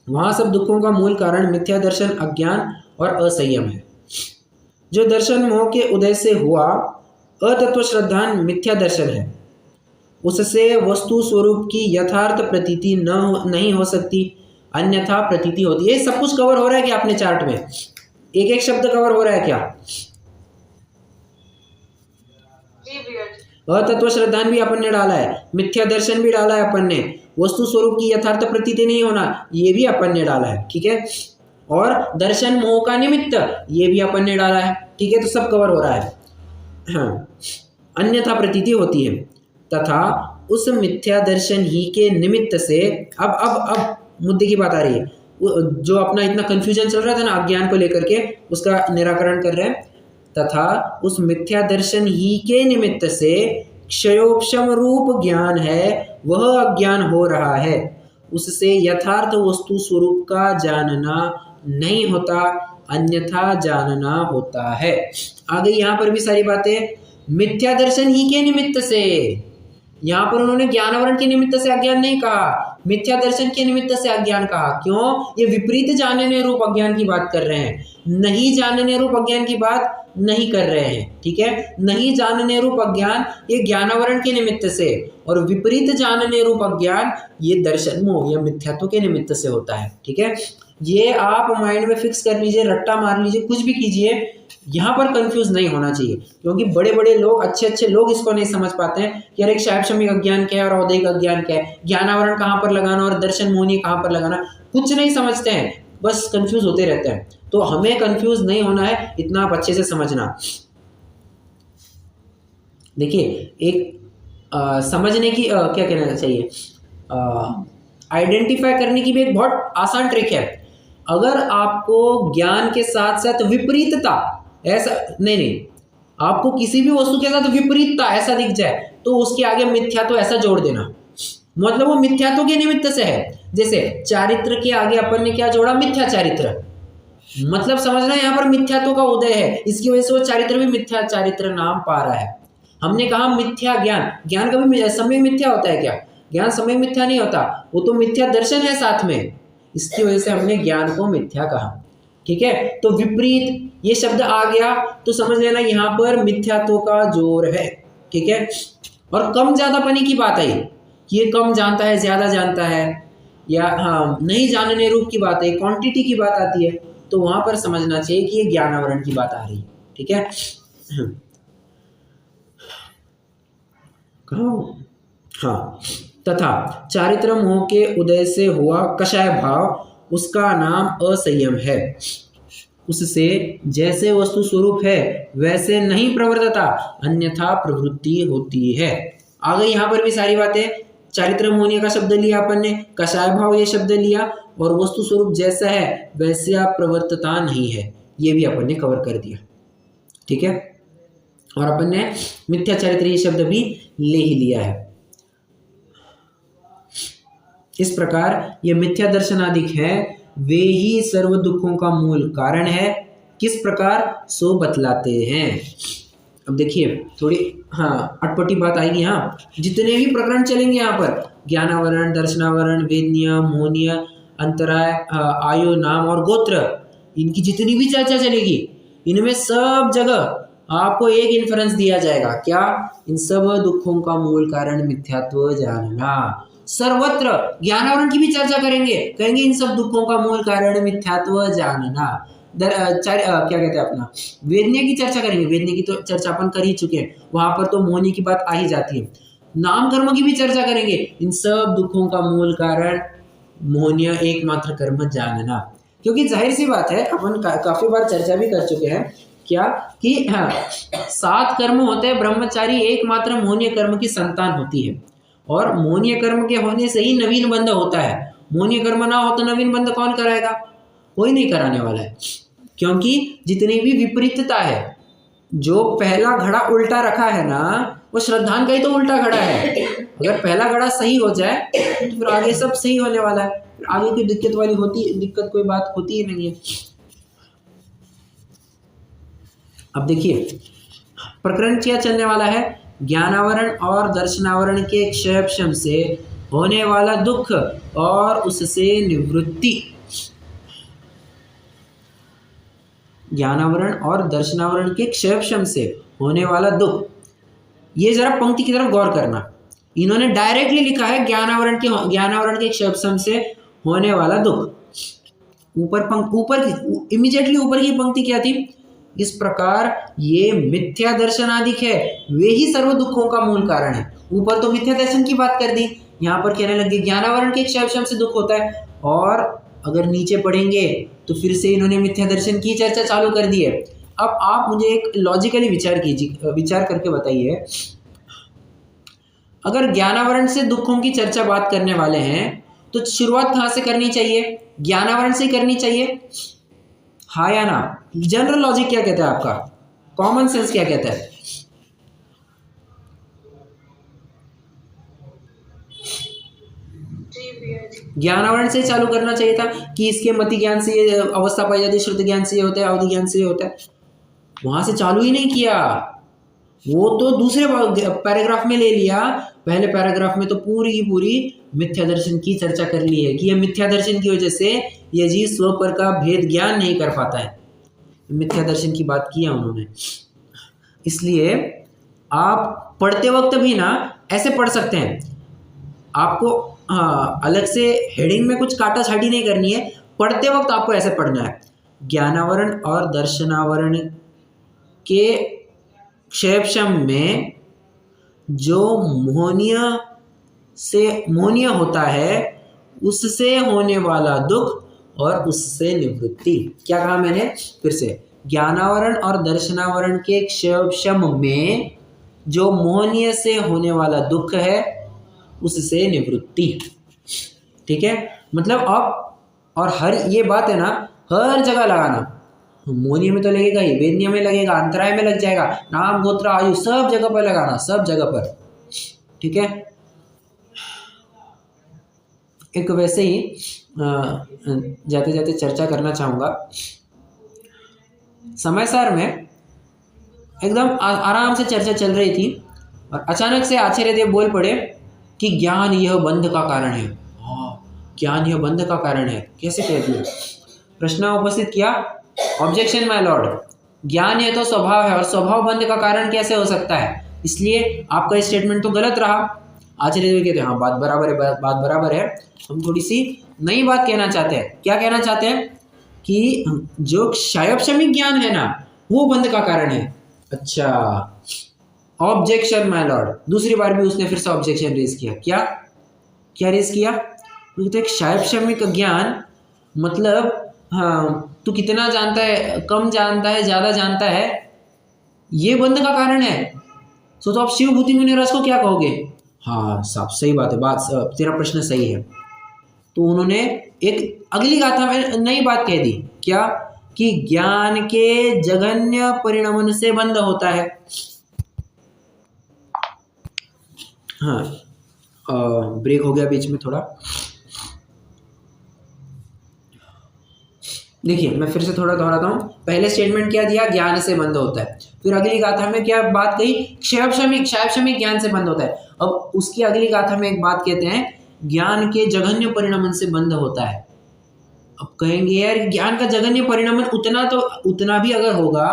वहां सब दुखों का मूल कारण मिथ्या दर्शन, अज्ञान और असंयम है। जो दर्शन मोह के उदय से हुआ अतत्व श्रद्धान मिथ्या दर्शन है, उससे वस्तु स्वरूप की यथार्थ प्रतीति नहीं हो सकती, अन्यथा प्रतीति होती है। ये सब कुछ कवर हो रहा है क्या अपने चार्ट में? एक एक शब्द कवर हो रहा है क्या? अतत्व श्रद्धान भी अपन ने डाला है, मिथ्या दर्शन भी डाला है अपन ने, वस्तु स्वरूप की यथार्थ प्रतीति नहीं होना ये भी अपन ने डाला है। ठीक है, और दर्शन मोह का निमित्त ये भी अपन ने डाला है। ठीक है, तो सब कवर हो रहा है। हाँ, अन्यथा प्रतीति होती है, तथा उस मिथ्या दर्शन ही के निमित्त से अब मुद्दे की बात आ रही है, जो अपना इतना कन्फ्यूजन चल रहा था ना अज्ञान को लेकर के, उसका निराकरण कर रहे हैं। तथा उस मिथ्या दर्शन ही के निमित्त से क्षयोपशम रूप ज्ञान है वह अज्ञान हो रहा है, उससे यथार्थ वस्तु स्वरूप का जानना नहीं होता, अन्यथा जानना होता है। आगे यहाँ पर भी सारी बातें मिथ्या दर्शन ही के निमित्त से, यहाँ पर उन्होंने ज्ञानावरण के निमित्त से अज्ञान नहीं कहा, मिथ्या दर्शन के निमित्त से अज्ञान कहा। क्यों? ये विपरीत जानने रूप अज्ञान की बात कर रहे हैं, नहीं जानने रूप अज्ञान की बात नहीं कर रहे हैं। ठीक है, नहीं जानने रूप अज्ञान ये ज्ञानावरण के निमित्त से, और विपरीत जानने रूप अज्ञान ये दर्शन मोह या मिथ्यात्व के निमित्त से होता है। ठीक है, ये आप माइंड में फिक्स कर लीजिए, रट्टा मार लीजिए, कुछ भी कीजिए, यहाँ पर कंफ्यूज नहीं होना चाहिए। क्योंकि बड़े बड़े लोग, अच्छे अच्छे लोग इसको नहीं समझ पाते हैं कि यार एक शैक्षणिक अज्ञान क्या है और औदैहिक अज्ञान क्या है, ज्ञानावरण कहाँ पर लगाना और दर्शन मोहनी कहाँ पर लगाना, कुछ नहीं समझते हैं, बस कंफ्यूज होते रहते हैं। तो हमें कंफ्यूज नहीं होना है, इतना आप अच्छे से समझना। देखिए, एक समझने की क्या कहना चाहिए, आइडेंटिफाई करने की भी एक बहुत आसान ट्रिक है। अगर आपको ज्ञान के साथ साथ विपरीतता, ऐसा नहीं, आपको किसी भी वस्तु के साथ विपरीतता ऐसा दिख जाए तो उसके आगे मिथ्या तो ऐसा जोड़ देना, मतलब वो मिथ्यात्व के निमित्त से है। जैसे चारित्र के आगे अपन ने क्या जोड़ा, मिथ्या चारित्र, मतलब समझना यहाँ पर मिथ्यात्व का उदय है, इसकी वजह से वो चारित्र भी मिथ्या चारित्र नाम पा रहा है। हमने कहा मिथ्या ज्ञान, ज्ञान कभी समय मिथ्या होता है क्या? ज्ञान समय मिथ्या नहीं होता, वो तो मिथ्या दर्शन है साथ में, इसकी वजह से हमने ज्ञान को मिथ्या कहा। ठीक है, तो विपरीत ये शब्द आ गया तो समझ लेना यहाँ पर मिथ्यात्व का जोर है। ठीक है, और कम ज्यादापनी की बात आई कि ये कम जानता है, ज्यादा जानता है, या हाँ नहीं जानने रूप की बात है, क्वांटिटी की बात आती है, तो वहां पर समझना चाहिए कि ये ज्ञानावरण की बात आ रही है। ठीक है, हाँ, तथा चारित्र मोह के उदय से हुआ कषाय भाव, उसका नाम असंयम है, उससे जैसे वस्तु स्वरूप है वैसे नहीं प्रवर्तता, अन्यथा प्रवृत्ति होती है। आगे यहाँ पर भी सारी बातें, चारित्र मोहनीय का शब्द लिया अपन ने, कषाय भाव ये शब्द लिया, और वस्तु स्वरूप जैसा है वैसे प्रवर्तता नहीं है, ये भी अपन ने कवर कर दिया। ठीक है, और अपन ने मिथ्या चारित्र ये शब्द भी ले ही लिया है। इस प्रकार ये मिथ्या दर्शनादिक है, वे ही सर्व दुखों का मूल कारण है। किस प्रकार, सो बतलाते हैं। अब देखिए थोड़ी अटपटी बात आएगी। हाँ, जितने भी प्रकरण चलेंगे यहाँ पर, ज्ञानावरण, दर्शनावरण, वेदनीय, मोहनीय, अंतराय, आयु, नाम और गोत्र, इनकी जितनी भी चर्चा चलेगी, इनमें सब जगह आपको एक इन्फ्रेंस दिया जाएगा, क्या? इन सब दुखों का मूल कारण मिथ्यात्व जानना। सर्वत्र ज्ञानावरण की भी चर्चा करेंगे, कहेंगे इन सब दुखों का मूल कारण मिथ्यात्व जानना। क्या कहते हैं अपना, वेदनीय की चर्चा करेंगे, वेदनीय की तो चर्चा अपन कर ही चुके हैं, वहां पर तो मोहनी की बात आ ही जाती है। नाम कर्म की भी चर्चा करेंगे, इन सब दुखों का मूल कारण मोहनीय एकमात्र कर्म जानना। क्योंकि जाहिर सी बात है, अपन काफी बार चर्चा भी कर चुके हैं क्या कि 7 कर्म होते हैं, ब्रह्मचारी एकमात्र मोहनीय कर्म की संतान होती है, और मोहनीय कर्म के होने से ही नवीन बंध होता है। मोहनीय कर्म ना हो तो नवीन बंध कौन कराएगा? कोई नहीं कराने वाला है, क्योंकि जितनी भी विपरीतता है, जो पहला घड़ा उल्टा रखा है ना, वो श्रद्धान का ही तो उल्टा घड़ा है। अगर पहला घड़ा सही हो जाए तो फिर आगे सब सही होने वाला है, फिर आगे की दिक्कत कोई बात होती ही नहीं है। अब देखिए प्रकरण क्या चलने वाला है, ज्ञानावरण और दर्शनावरण के क्षयपशम से होने वाला दुख और उससे निवृत्ति। ज्ञानावरण और दर्शनावरण के क्षयपशम से होने वाला दुख, ये जरा पंक्ति की तरफ गौर करना। इन्होंने डायरेक्टली लिखा है ज्ञानावरण के क्षयपशम से होने वाला दुख। इमीडिएटली ऊपर की पंक्ति क्या थी? इस प्रकार ये मिथ्या दर्शनादिक है, वे ही सर्व दुखों का मूल कारण है। ऊपर तो मिथ्या दर्शन की बात कर दी, यहाँ पर कहने लगे ज्ञानावरण के क्षयपशम से दुख होता है, और अगर नीचे पढ़ेंगे तो फिर से इन्होंने मिथ्या दर्शन की चर्चा चालू कर दी है। अब आप मुझे एक लॉजिकली विचार करके बताइए, अगर ज्ञानावरण से दुखों की चर्चा बात करने वाले हैं तो शुरुआत कहाँ से करनी चाहिए? ज्ञानावरण से करनी चाहिए, हाँ या ना? जनरल लॉजिक क्या कहता है आपका, कॉमन सेंस क्या कहता है? ज्ञानावरण से चालू करना चाहिए था कि इसके मति ज्ञान से ये अवस्था पाई जाती है, श्रुति ज्ञान से ये होता है, अवधि ज्ञान से ये होता है। वहां से चालू ही नहीं किया, वो तो दूसरे पैराग्राफ में ले लिया। पहले पैराग्राफ में तो पूरी की पूरी मिथ्या दर्शन की चर्चा कर ली है कि ये मिथ्या दर्शन की वजह से ये जीव स्व पर का भेद ज्ञान नहीं कर पाता है। मिथ्या दर्शन की बात किया उन्होंने। इसलिए आप पढ़ते वक्त भी ना ऐसे पढ़ सकते हैं, आपको अलग से हेडिंग में कुछ काटा छाटी नहीं करनी है, पढ़ते वक्त आपको ऐसे पढ़ना है। ज्ञानावरण और दर्शनावरण के क्षेपशम में जो मोहनीय होता है उससे होने वाला दुख और उससे निवृत्ति। क्या कहा मैंने? फिर से, ज्ञानावरण और दर्शनावरण के क्षेपशम में जो मोहनीय से होने वाला दुख है उससे निवृत्ति। ठीक है, मतलब अब और हर ये बात है ना हर जगह लगाना। मोहनीय में तो लगेगा ही, वेदनीय में लगेगा, अंतराय में लग जाएगा, नाम गोत्र आयु सब जगह पर लगाना, सब जगह पर। ठीक है, एक वैसे ही जाते जाते चर्चा करना चाहूँगा। समय सार में एकदम आराम से चर्चा चल रही थी और अचानक से आचार्य देव बोल पड़े कि ज्ञान यह बंध का कारण है। ज्ञान यह बंध का कारण है, कैसे कह दिया? प्रश्न उपस्थित किया, ऑब्जेक्शन माय लॉर्ड, ज्ञान यह तो स्वभाव है और स्वभाव बंध का कारण कैसे हो सकता है? इसलिए आपका स्टेटमेंट तो गलत रहा। आचार्य देव कहते हैं हाँ बात बराबर है, बात बराबर है, हम थोड़ी सी नई बात कहना चाहते हैं। क्या कहना चाहते हैं? कि जो क्षयोपशमिक ज्ञान है ना वो बंध का कारण है। अच्छा, ऑब्जेक्शन माय लॉर्ड। दूसरी बार भी उसने फिर से ऑब्जेक्शन रेज किया। क्या रेज किया? तो क्षयोपशमिक ज्ञान मतलब हाँ तू कितना जानता है, कम जानता है, ज़्यादा जानता है, ये बंध का कारण है। तो आप शिव भूति मुनि रस को क्या कहोगे? हाँ साहब सही बात है, बात तेरा प्रश्न सही है। तो उन्होंने एक अगली गाथा में नई बात कह दी। क्या? कि ज्ञान के जघन्य परिणमन से बंध होता है। हाँ ब्रेक हो गया बीच में थोड़ा। देखिए मैं फिर से थोड़ा दोहराता हूँ। पहले स्टेटमेंट क्या दिया? ज्ञान से बंध होता है। फिर अगली गाथा में क्या बात कही? क्षयोपशमिक ज्ञान से बंध होता है। अब उसकी अगली गाथा में एक बात कहते हैं, ज्ञान के जघन्य परिणमन से बंध होता है। अब कहेंगे यार ज्ञान का जघन्य परिणमन उतना भी अगर होगा,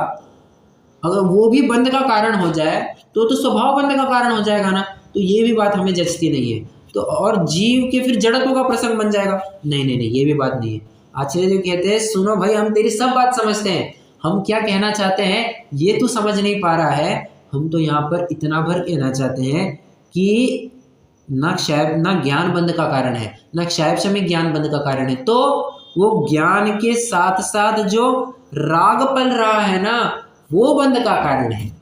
अगर वो भी बंध का कारण हो जाए तो स्वभाव बंध का कारण हो जाएगा ना। तो ये भी बात हमें जचती नहीं है। तो और जीव के फिर जड़त्व का प्रसंग बन जाएगा। नहीं, ये भी बात नहीं है। आचार्य जी कहते हैं सुनो भाई, हम तेरी सब बात समझते हैं, हम क्या कहना चाहते हैं ये तू समझ नहीं पा रहा है। हम तो यहाँ पर इतना भर कहना चाहते हैं कि न ज्ञान बंध का कारण है, न क्षयोपशमिक ज्ञान बंध का कारण है। तो वो ज्ञान के साथ साथ जो राग पल रहा है ना वो बंध का कारण है।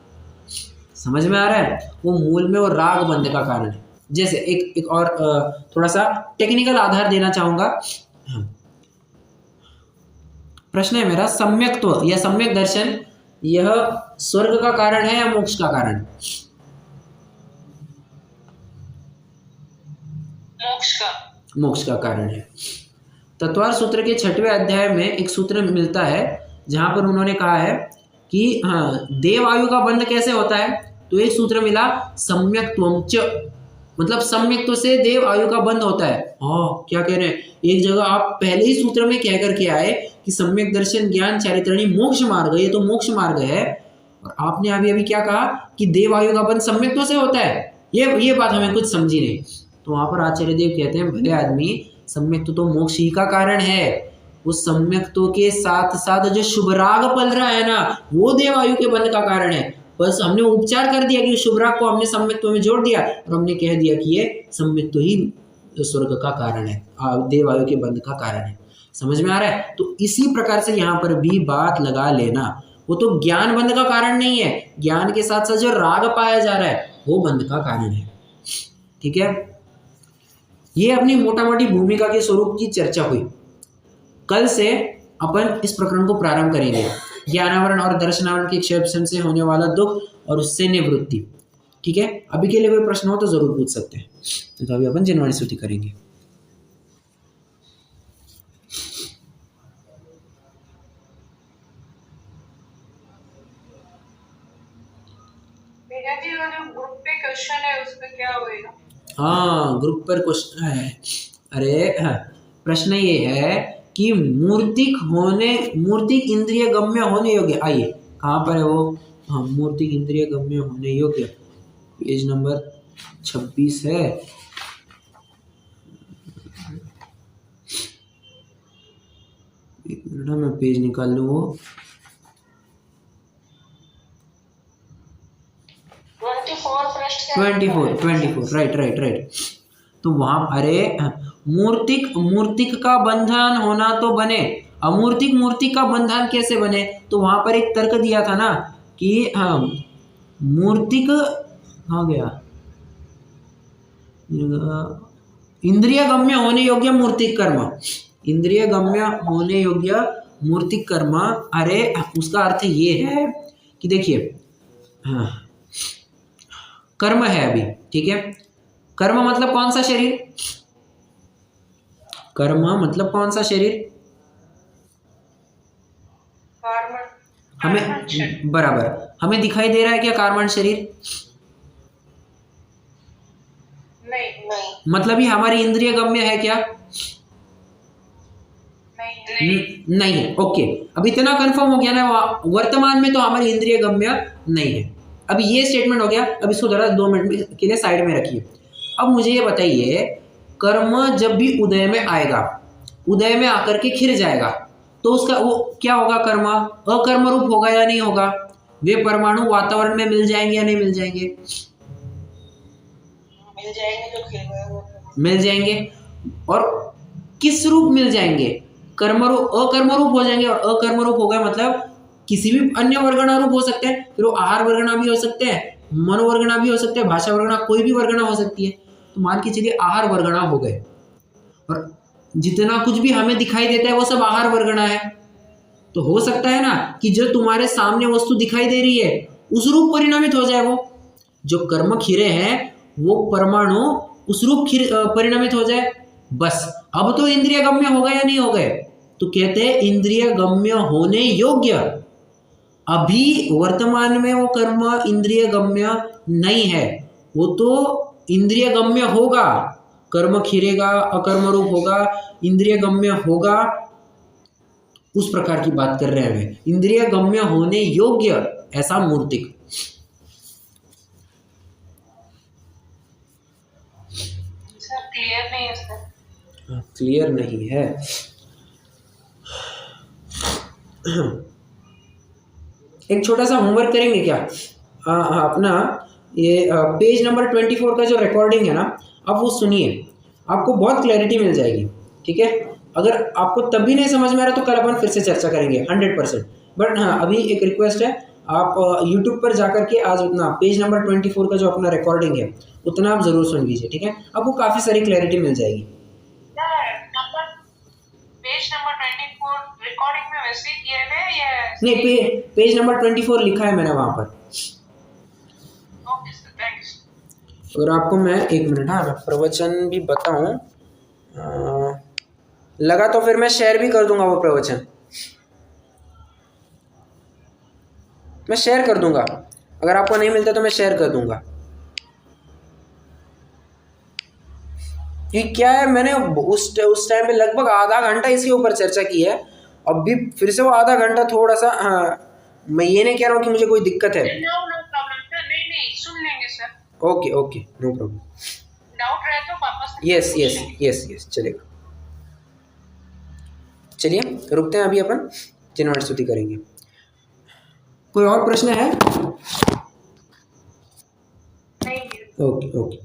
समझ में आ रहा है? वो मूल में वो राग बंध का कारण है। जैसे एक और थोड़ा सा टेक्निकल आधार देना चाहूंगा। प्रश्न है मेरा, सम्यक्त्व या सम्यक दर्शन यह स्वर्ग का कारण है या मोक्ष का कारण? मोक्ष का कारण है। तत्वार सूत्र के 6वें अध्याय में एक सूत्र मिलता है जहां पर उन्होंने कहा है कि हाँ देव आयु का बंध कैसे होता है। तो एक सूत्र मिला सम्यक्त्वम च, मतलब सम्यक्त्व से देव आयु का बंध होता है। क्या कह रहे हैं? एक जगह आप पहले ही सूत्र में कह करके आए कि सम्यक दर्शन ज्ञान चारित्रणी मोक्ष मार्ग, ये तो मोक्ष मार्ग है। और आपने अभी क्या कहा कि देव आयु का बंध सम्यक्त्व से होता है। ये बात हमें कुछ समझी नहीं। तो वहां पर आचार्य देव कहते हैं भले आदमी, सम्यक्त्व तो मोक्ष ही का कारण है। उस सम्यक्त्व के साथ साथ जो शुभ राग पल रहा है ना वो देव आयु के बंध का कारण है। बस हमने उपचार कर दिया कि शुभ राग को हमने सम्यक्त्व में जोड़ दिया और हमने कह दिया कि ये सम्यक्त्व ही स्वर्ग का कारण है, देव आयु के बंध का कारण है। समझ में आ रहा है? तो इसी प्रकार से यहाँ पर भी बात लगा लेना। वो तो ज्ञान बंध का कारण नहीं है, ज्ञान के साथ साथ जो राग पाया जा रहा है वो बंध का कारण है। ठीक है, ये अपनी मोटा मोटी भूमिका के स्वरूप की चर्चा हुई। कल से अपन इस प्रकरण को प्रारंभ करेंगे, ज्ञानावरण और दर्शनावरण के क्षय से होने वाला दुख और उससे निवृत्ति। ठीक है, अभी के लिए कोई प्रश्न हो तो जरूर पूछ सकते हैं। तो अभी अपन जिनवाणी स्तुति करेंगे। जी वो जो ग्रुप पे क्वेश्चन है उसमें क्या होएगा? हाँ, ग्रुप पर क्वेश्चन है। अरे हाँ, प्रश्न ये है कि मूर्तिक इंद्रिय गम्य होने योग्य, आइए कहाँ पर है वो? हाँ, मूर्तिक इंद्रिय गम्य होने योग्य, पेज नंबर 26 है। एक मिनट, मैं पेज निकाल लूँ वो। 24 राइट। तो वहां, अरे मूर्तिक का बंधन होना तो बने, अमूर्तिक का बंधन कैसे बने? तो वहां पर एक तर्क दिया था ना कि मूर्तिक कहाँ गया, इंद्रिय गम्य होने योग्य मूर्तिक कर्म, इंद्रिय गम्य होने योग्य मूर्तिक कर्म। अरे उसका अर्थ ये है कि देखिए, हाँ, कर्म है अभी, ठीक है। कर्म मतलब कौन सा शरीर? कर्म मतलब कौन सा शरीर? हमें बराबर, हमें दिखाई दे रहा है क्या कार्बन शरीर? नहीं। मतलब ये हमारी इंद्रिय गम्य है क्या? नहीं है। ओके, अब इतना कंफर्म हो गया ना, वर्तमान में तो हमारी इंद्रिय गम्य नहीं है। अभी ये स्टेटमेंट हो गया। अब इसको जरा 2 मिनट के लिए साइड में रखिए। अब मुझे ये बताइए, कर्म जब भी उदय में आएगा, उदय में आकर के खिर जाएगा, तो उसका वो क्या होगा? कर्म अकर्म रूप होगा या नहीं होगा? वे परमाणु वातावरण में मिल जाएंगे या नहीं मिल जाएंगे? मिल जाएंगे। और किस रूप मिल जाएंगे? कर्म रूप, अकर्म रूप हो जाएंगे। और अकर्म रूप हो गए मतलब किसी भी अन्य वर्गणा रूप हो सकते हैं, फिर वो आहार वर्गणा भी हो सकते हैं, मनोवर्गणा भी हो सकते हैं, भाषा वर्गणा, कोई भी वर्गणा हो सकती है। तो मान के चलिए आहार वर्गणा हो गए, और जितना कुछ भी हमें दिखाई देता है वो सब आहार वर्गणा है। तो हो सकता है ना कि जो तुम्हारे सामने वस्तु दिखाई दे रही है उस रूप परिणामित हो जाए। वो जो कर्म खीरे हैं वो परमाणु उस रूप परिणामित हो जाए। बस, अब तो इंद्रिय गम्य हो गए या नहीं हो गए? तो कहते हैं इंद्रिय गम्य होने योग्य। अभी वर्तमान में वो कर्म इंद्रिय गम्य नहीं है, वो तो इंद्रिय गम्य होगा। कर्म खिरेगा, अकर्म रूप होगा, इंद्रिय गम्य होगा, उस प्रकार की बात कर रहे हैं हमें। इंद्रिय गम्य होने योग्य ऐसा मूर्तिक। क्लियर नहीं है सर। क्लियर नहीं है। एक छोटा सा होमवर्क करेंगे क्या? अपना ये पेज नंबर 24 का जो रिकॉर्डिंग है ना, आप वो सुनिए, आपको बहुत क्लैरिटी मिल जाएगी। ठीक है, अगर आपको तब भी नहीं समझ में आ रहा तो कल अपन फिर से चर्चा करेंगे 100%। बट हाँ, अभी एक रिक्वेस्ट है, आप YouTube पर जाकर के आज उतना पेज नंबर 24 का जो अपना रिकॉर्डिंग है उतना आप ज़रूर सुन लीजिए। ठीक है, आपको काफ़ी सारी क्लैरिटी मिल जाएगी। पेज नंबर 24 रिकॉर्डिंग में वैसे ही किया है या नहीं? पेज नंबर 24 लिखा है मैंने वहाँ पर। Okay sir, thanks. अगर आपको मैं 1 मिनट, हाँ, मैं प्रवचन भी बताऊँ लगा तो फिर मैं शेयर भी कर दूंगा वो प्रवचन, मैं शेयर कर दूंगा। अगर आपको नहीं मिलता तो मैं शेयर कर दूंगा। ये क्या है, मैंने उस टाइम पे लगभग आधा घंटा इसके ऊपर चर्चा की है। अब भी फिर से वो आधा घंटा थोड़ा सा, हाँ, मैं ये नहीं कह रहा हूँ कि मुझे कोई दिक्कत है। नो प्रॉब्लम सर, नहीं सुन लेंगे sir. Okay no problem. Doubt रहे तो वापस यस चलेगा। चलिए रुकते हैं, अभी अपन जिनवाणी स्तुति करेंगे। कोई और प्रश्न है? नहीं। ओके।